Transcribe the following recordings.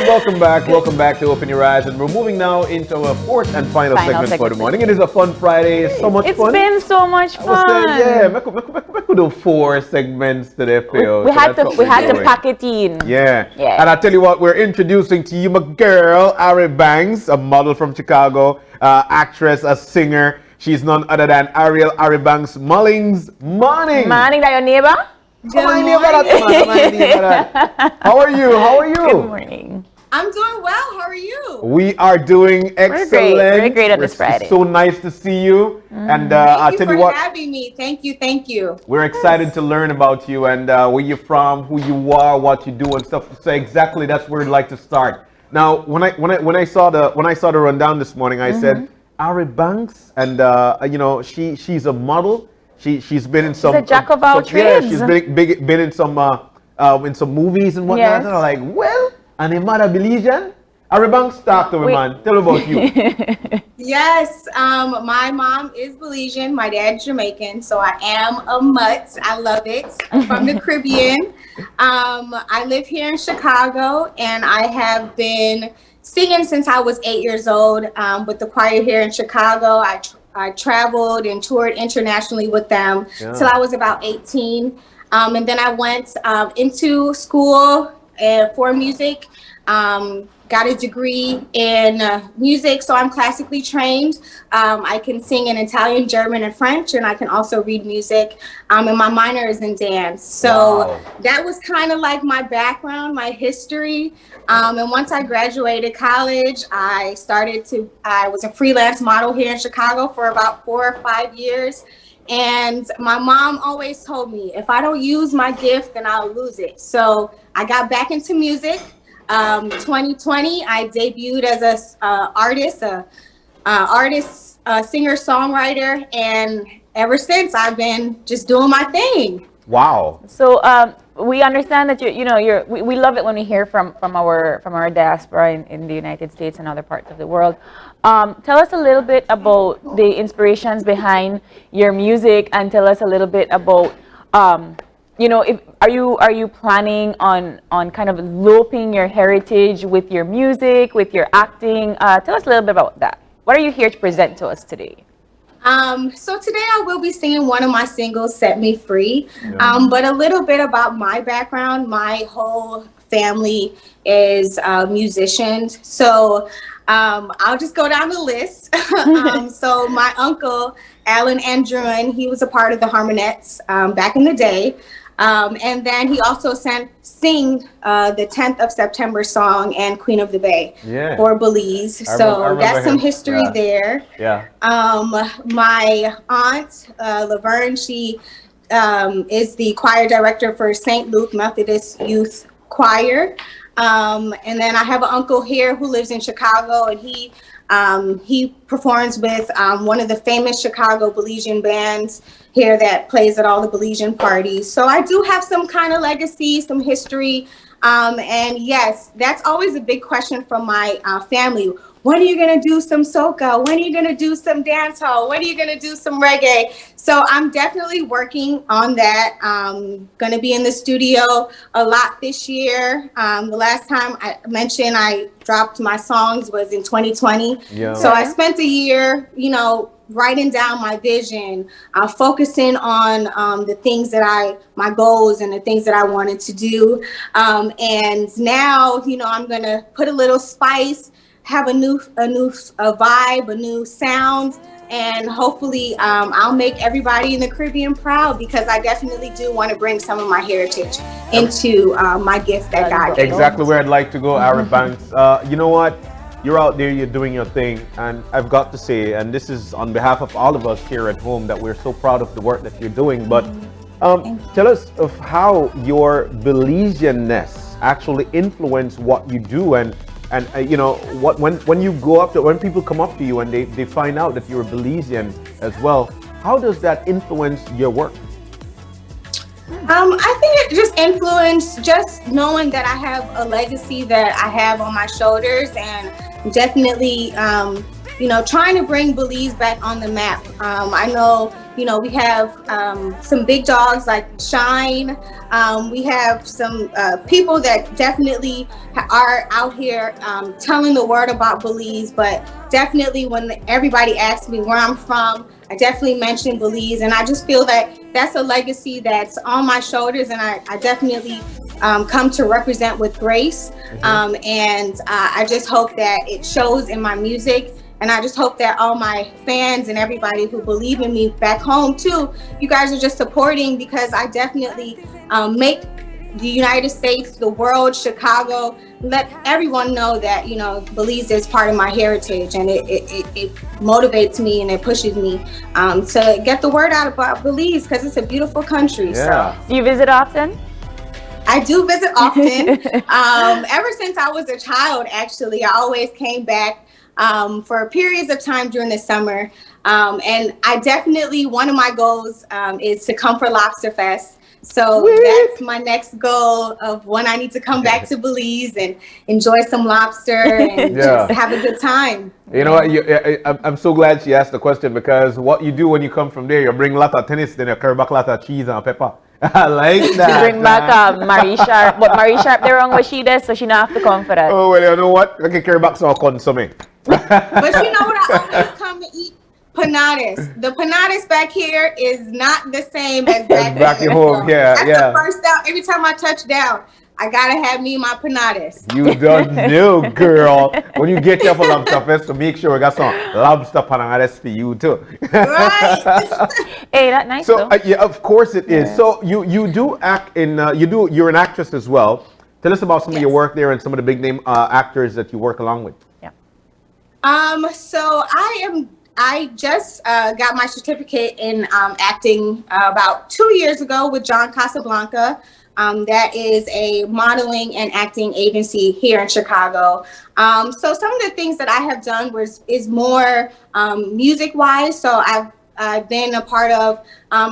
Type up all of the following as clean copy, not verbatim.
welcome back. Welcome back to Open Your Eyes. And we're moving now into our fourth and final segment for the morning. It is a fun Friday. It's so much fun. It's been so much fun. I could do 4 segments today for you. We had to pack it in. Yeah. And I tell you what, we're introducing to you my girl, Ari Banks, a model from Chicago, actress, a singer. She's none other than Ari Banks Mullings. Morning, that your neighbor? How are you? Good morning. I'm doing well. How are you? We are doing excellent. We're great on this Friday. It's so nice to see you. And Thank you for having me. Thank you. We're excited to learn about you and where you're from, who you are, what you do, and stuff. So exactly, that's where I'd like to start. Now, when I saw the rundown this morning, I said Ari Banks, and she's a model. She's been in some. She's a jack of all trades. Yeah, she's been in some movies and whatnot. Yes. And I'm like, well, and a mother Belizean. Ari Banks, talk to me, man. Tell me about you. Yes, my mom is Belizean. My dad's Jamaican, so I am a mutt. I love it. I'm from the Caribbean. I live here in Chicago, and I have been singing since I was 8 years old with the choir here in Chicago. I traveled and toured internationally with them till I was about 18. And then I went into school for music, got a degree in music, so I'm classically trained. I can sing in Italian, German, and French, and I can also read music. And my minor is in dance. So that was kind of like my background, my history. And once I graduated college, I was a freelance model here in Chicago for about 4 or 5 years. And my mom always told me, if I don't use my gift, then I'll lose it. So I got back into music. 2020, I debuted as a singer, songwriter, and ever since I've been just doing my thing. Wow. So we understand that we love it when we hear from our diaspora in the United States and other parts of the world. Tell us a little bit about the inspirations behind your music, and tell us a little bit about are you planning on kind of looping your heritage with your music, with your acting? Tell us a little bit about that. What are you here to present to us today? So today I will be singing one of my singles, Set Me Free. But a little bit about my background. My whole family is musicians. So I'll just go down the list. So my uncle, Alan Andrewen, he was a part of the Harmonettes back in the day. And then he also sang the 10th of September song and Queen of the Bay for Belize. So that's some history there. Yeah. My aunt, Laverne, she is the choir director for St. Luke Methodist Youth Choir. And then I have an uncle here who lives in Chicago, and he performs with one of the famous Chicago Belizean bands here that plays at all the Belizean parties. So I do have some kind of legacy, some history. And yes, that's always a big question from my family. When are you going to do some soca? When are you going to do some dancehall? When are you going to do some reggae? So I'm definitely working on that. Going to be in the studio a lot this year. The last time I mentioned I dropped my songs was in 2020. So I spent a year, writing down my vision, focusing on the things my goals and the things that I wanted to do. And now, I'm going to put a little spice, have a new vibe, a new sound, and hopefully I'll make everybody in the Caribbean proud, because I definitely do want to bring some of my heritage into my gift that God gave. Exactly where I'd like to go, Ari Banks. You know what? You're out there, you're doing your thing, and I've got to say, and this is on behalf of all of us here at home, that we're so proud of the work that you're doing. But tell us of how your Belizeanness actually influenced what you do, and when you go up to, when people come up to you and they find out that you're a Belizean as well, how does that influence your work? I think it just influenced just knowing that I have a legacy that I have on my shoulders, and definitely, trying to bring Belize back on the map. I know You know, we have some big dogs like Shine. We have some people that definitely are out here telling the word about Belize. But definitely, when everybody asks me where I'm from, I definitely mention Belize, and I just feel that that's a legacy that's on my shoulders, and I definitely come to represent with grace. And I just hope that it shows in my music. And I just hope that all my fans and everybody who believe in me back home too, you guys are just supporting, because I definitely make the United States, the world, Chicago, let everyone know that, you know, Belize is part of my heritage, and it motivates me and it pushes me to get the word out about Belize, because it's a beautiful country. Yeah. So Do you visit often? I do visit often. Ever since I was a child, actually, I always came back for periods of time during the summer. And I definitely, one of my goals is to come for Lobster Fest. So Sweet. that's my next goal of when I need to come back to Belize and enjoy some lobster and Yeah. just have a good time. You know what? I'm so glad she asked the question, because what you do when you come from there, you bring a lot of tennis, then you carry back a lot of cheese and pepper. I like that. Bring back Marie Sharp, but Marie Sharp, they're wrong what she does, so she don't have to come for that. Oh, well, you know what? I can carry back some consomme. But you know what? I always come to eat panadas. The panadas back here is not the same as back Back at there. home, So yeah, that's yeah. the first down. Every time I touch down, I gotta have me my panadas. You don't know, girl. When you get here for Lobster Fest, to make sure we got some lobster panades for you too. Right. Hey, that's nice So though. yeah, of course it is. So you do act in you're an actress as well. Tell us about some of your Yes. work there and some of the big name actors that you work along with. Yeah. So I just got my certificate in acting about 2 years ago with John Casablanca. That is a modeling and acting agency here in Chicago. So some of the things that I have done is more music wise. So I've been a part of,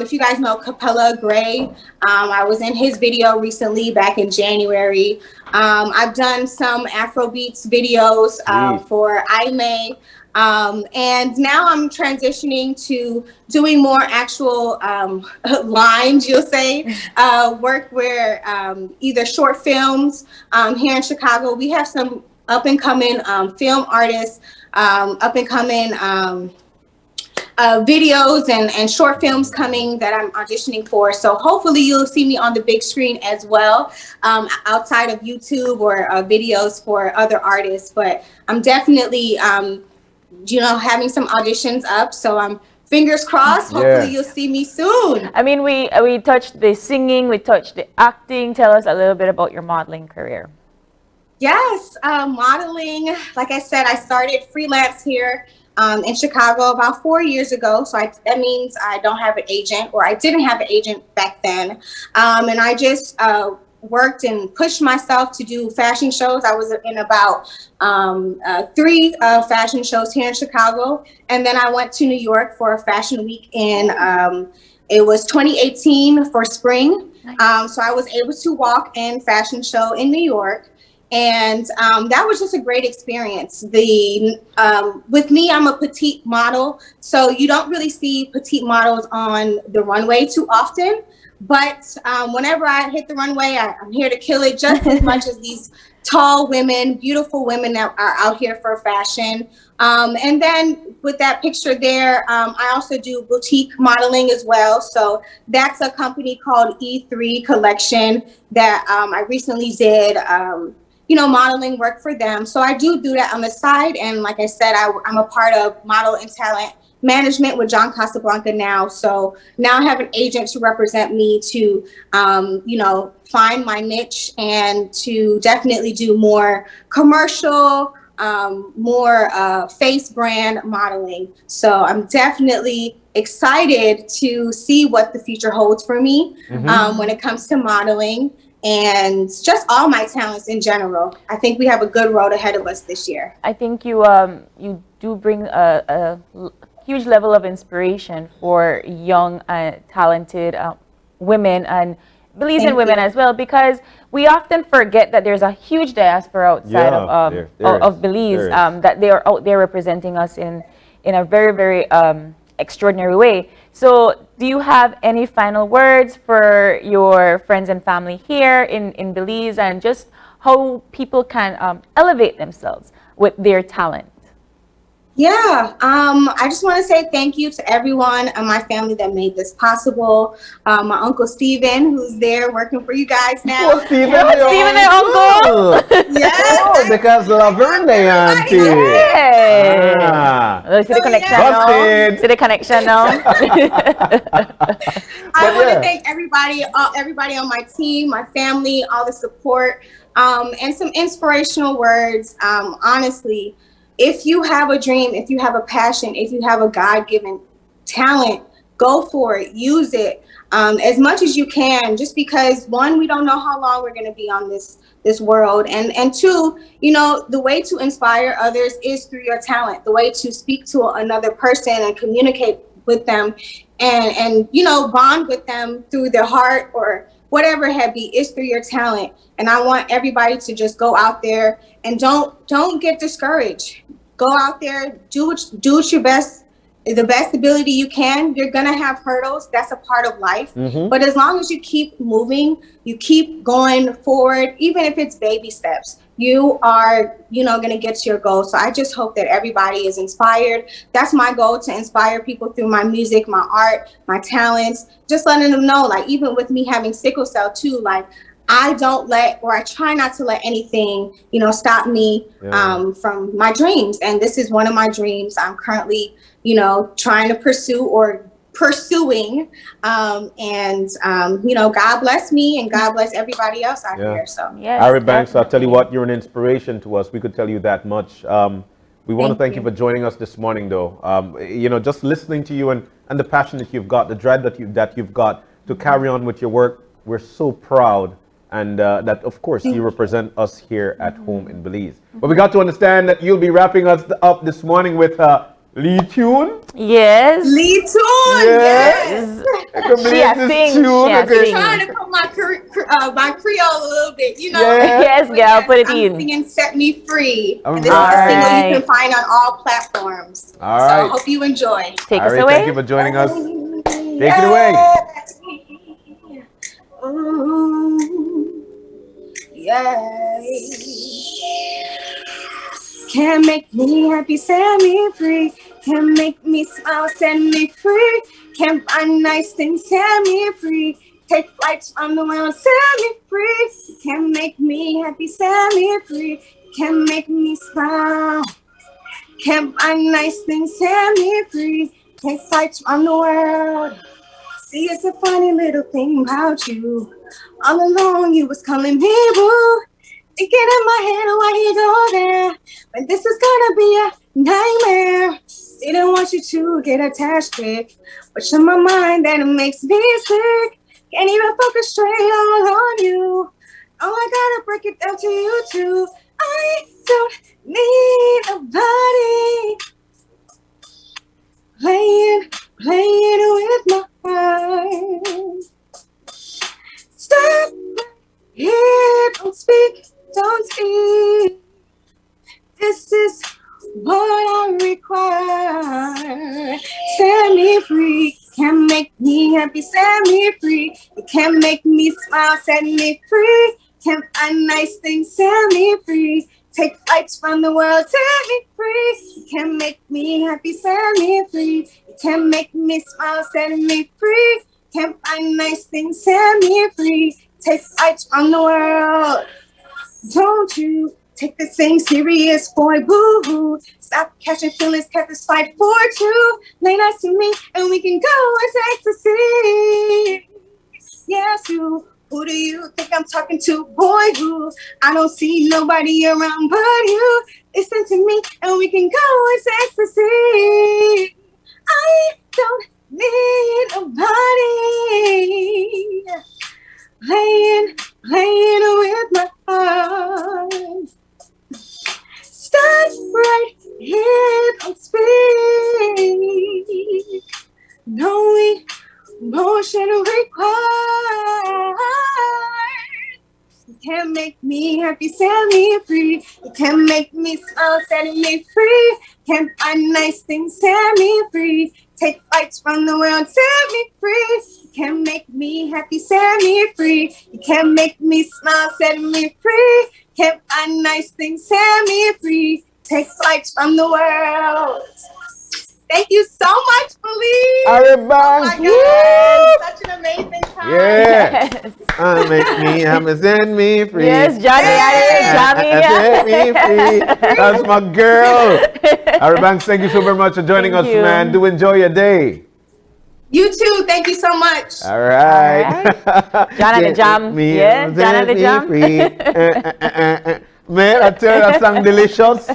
if you guys know Capella Gray, I was in his video recently back in January. I've done some Afrobeats videos for Aime. And now I'm transitioning to doing more actual lines, you'll say, work where either short films here in Chicago. We have some up and coming film artists, up and coming videos and short films coming that I'm auditioning for. So hopefully you'll see me on the big screen as well, outside of YouTube or videos for other artists. But I'm definitely having some auditions up, so I'm fingers crossed. Hopefully you'll see me soon. I mean, we touched the singing, we touched the acting. Tell us a little bit about your modeling career. Yes, modeling. Like I said, I started freelance here in Chicago about 4 years ago. So that means I don't have an agent, or I didn't have an agent back then. And I just worked and pushed myself to do fashion shows. I was in about 3 fashion shows here in Chicago. And then I went to New York for a fashion week in, it was 2018 for spring. Nice. So I was able to walk in fashion show in New York. And that was just a great experience. With me, I'm a petite model. So you don't really see petite models on the runway too often. But whenever I hit the runway, I'm here to kill it just as much as these tall women, beautiful women that are out here for fashion. And then with that picture there, I also do boutique modeling as well. So that's a company called E3 Collection that I recently did, modeling work for them. So I do that on the side. And like I said, I'm a part of model and talent management with John Casablanca now. So now I have an agent to represent me to, find my niche and to definitely do more commercial, more face brand modeling. So I'm definitely excited to see what the future holds for me when it comes to modeling and just all my talents in general. I think we have a good road ahead of us this year. I think you do bring a huge level of inspiration for young, talented women and Belizean women as well, because we often forget that there's a huge diaspora outside of Belize, that they are out there representing us in a very, very extraordinary way. So do you have any final words for your friends and family here in Belize, and just how people can elevate themselves with their talent? Yeah, I just want to say thank you to everyone and my family that made this possible. My uncle Steven, who's there working for you guys now. Oh, Steven, Oh, Steven, their uncle. Yes, Oh, because Laverne, auntie. Hey. Ah. See the Oh, connection yeah. now? Busted. See the connection now? I want yeah. to thank everybody on my team, my family, all the support, and some inspirational words. Honestly, if you have a dream, if you have a passion, if you have a God-given talent, go for it. Use it as much as you can. Just because, one, we don't know how long we're going to be on this world, and two, the way to inspire others is through your talent. The way to speak to another person and communicate with them and bond with them through their heart or whatever it may be is through your talent. And I want everybody to just go out there and don't get discouraged. Go out there, do what your best, the best ability you can. You're gonna have hurdles. That's a part of life. But as long as you keep moving, you keep going forward, even if it's baby steps, you are, gonna get to your goal. So I just hope that everybody is inspired. That's my goal, to inspire people through my music, my art, my talents, just letting them know, like, even with me having sickle cell too, like, I try not to let anything, stop me from my dreams. And this is one of my dreams I'm currently, trying to pursue or pursuing. God bless me and God bless everybody else out here. So Yes, Ari Banks, I'll tell you definitely. what, you're an inspiration to us. We could tell you that much. We want to thank you for joining us this morning, though. Just listening to you and the passion that you've got, the dread that you've got to carry on with your work. We're so proud, and that, of course, you represent us here at home in Belize. But we got to understand that you'll be wrapping us up this morning with Lee Tune. Yes. Lee Tune, yes. She a sing. She a sing. Trying to put my Creole a little bit, Yes, But girl, put it I'm in. singing "Set Me Free," All and this is a single you right. can find on all platforms. All So right. I hope you enjoy. Take us Ari, away. thank you for joining us. Take it away. Ooh, yeah. Can make me happy, set me free. Can make me smile, set me free. Can find nice things, set me free. Take flights on the world, set me free. Can make me happy, set me free. Can make me smile. Can find nice things, set me free. Take flights on the world. See, it's a funny little thing about you. All along you was calling me boo. Thinking in my head, why you go there? But this is gonna be a nightmare. Didn't want you to get attached quick, but you're my mind that it makes me sick. Can't even focus straight all on you. Oh, I gotta break it down to you too. I don't need nobody playing with my heart. Stop here, don't speak. This is what I require. Set me free, can make me happy, set me free. You can make me smile, set me free. Can find nice things, set me free. Take flights from the world, set me free. You can make me happy, set me free. You can make me smile, set me free. Can find nice things, set me free. Take flights from the world. Don't you take this thing serious, boy, boo-hoo. Stop catching feelings, catch this fight for two. Lay nice to me, and we can go into ecstasy. Yes, you. Who do you think I'm talking to, boy, who? I don't see nobody around but you. Listen to me, and we can go into ecstasy. I don't need nobody playing with my heart. Start right here, don't speak. No emotion required. You can make me happy, set me free. You can make me smile, set me free. Can find nice things, set me free. take flights from the world, set me free. You can make me happy, set me free. You can make me smile, set me free. Can't find nice things, set me free. Take flights from the world. Thank you so much, Belize. Ari Oh Banks, my woo! God, such an amazing time. Yeah. Yes. Make me happy, set me free. Yes, Johnny, Set me free. That's my girl. Ari Banks, thank you so very much for joining Thank us, you. man. Do enjoy your day. You too. Thank you so much. All right. John and the Jam. Me Yeah, John and the me Jam. free. Man, I tell you that song delicious.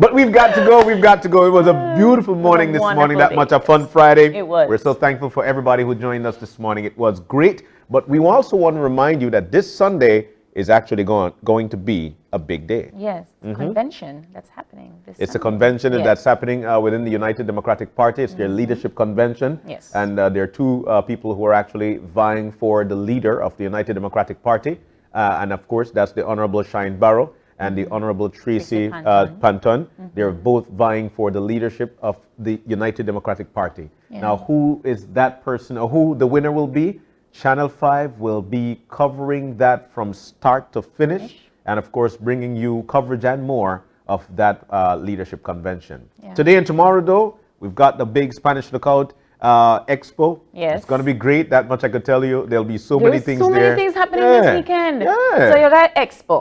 But we've got to go. We've got to go. It was a beautiful morning this morning. wonderful That day. much a fun Friday. It was. We're so thankful for everybody who joined us this morning. It was great. But we also want to remind you that this Sunday is actually going to be a big day. Yes, convention that's happening this It's a Sunday. convention Yes. that's happening within the United Democratic Party. It's their leadership convention. Yes. And there are two people who are actually vying for the leader of the United Democratic Party. And of course, that's the Honorable Shine Barrow and the Honorable Tracy Panton. Panton. They're both vying for the leadership of the United Democratic Party. Yeah. Now, who is that person, or who the winner will be? Channel 5 will be covering that from start to finish, and of course bringing you coverage and more of that leadership convention. Yeah. Today and tomorrow, though, we've got the big Spanish Lookout Expo. Yes. It's going to be great. That much I could tell you. There'll be so many There's things so there. many things happening Yeah. this weekend. Yeah. So you got Expo,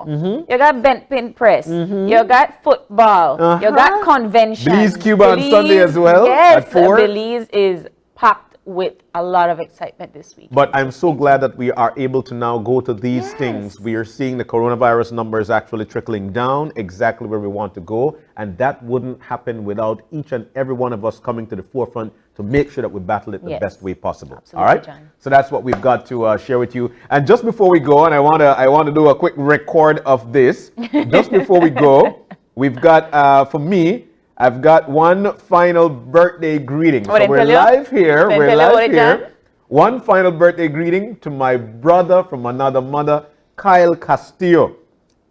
you got Bent Pin Press, you got football, you got convention. Belize, Cuba on Sunday as well, Yes, at 4. Belize is packed with a lot of excitement this week. But I'm so glad that we are able to now go to these Yes. things. We are seeing the coronavirus numbers actually trickling down exactly where we want to go. And that wouldn't happen without each and every one of us coming to the forefront to make sure that we battle it the Yes. best way possible. Absolutely, All right? John. So that's what we've got to share with you. And just before we go, and I want to do a quick record of this. Just before we go, we've got, for me, I've got one final birthday greeting. So then we're tell you? live here. Then We're tell you what live it here. done? One final birthday greeting to my brother from another mother, Kyle Castillo.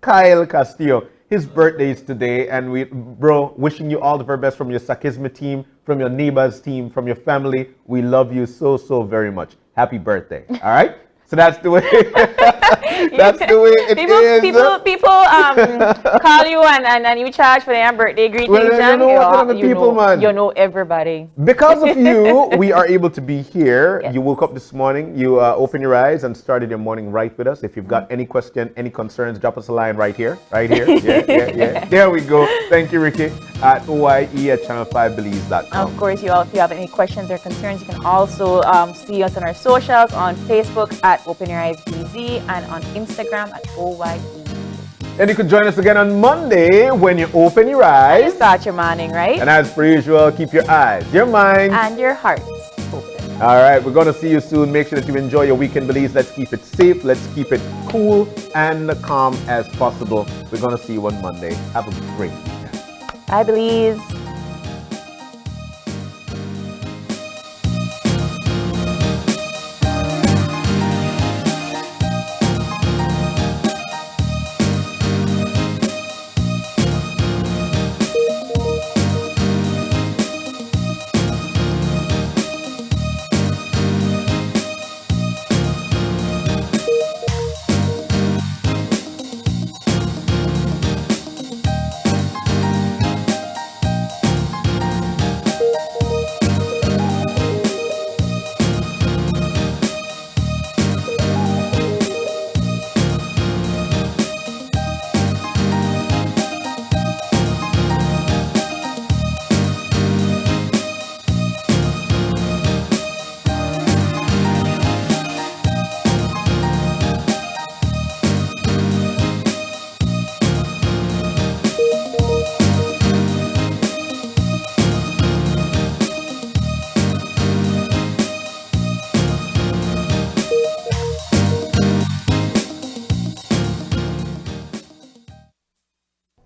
Kyle Castillo. His birthday is today, and bro, wishing you all the very best from your Sakisma team, from your neighbors team, from your family. We love you so, so very much. Happy birthday. All right? So that's the way. That's the way it is. People call you and you charge for their birthday greetings. Well, you John. know what kind of people, man. You know everybody. Because of you, we are able to be here. Yes. You woke up this morning, you opened your eyes and started your morning right with us. If you've got any question, any concerns, drop us a line right here. Right here. Yeah. There we go. Thank you, Ricky. At oye@channel5belize.com. Of course, if you have any questions or concerns, you can also see us on our socials on Facebook at Open Your Eyes BZ and on Instagram at OYE. And you can join us again on Monday when you open your eyes. Start your morning, right? And as per usual, keep your eyes, your mind. And your heart open. All right, we're going to see you soon. Make sure that you enjoy your weekend, Belize. Let's keep it safe. Let's keep it cool and calm as possible. We're going to see you on Monday. Have a great weekend. Bye, Belize.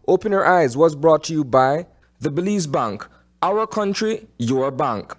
Open Your Eyes was brought to you by the Belize Bank. Our country, your bank.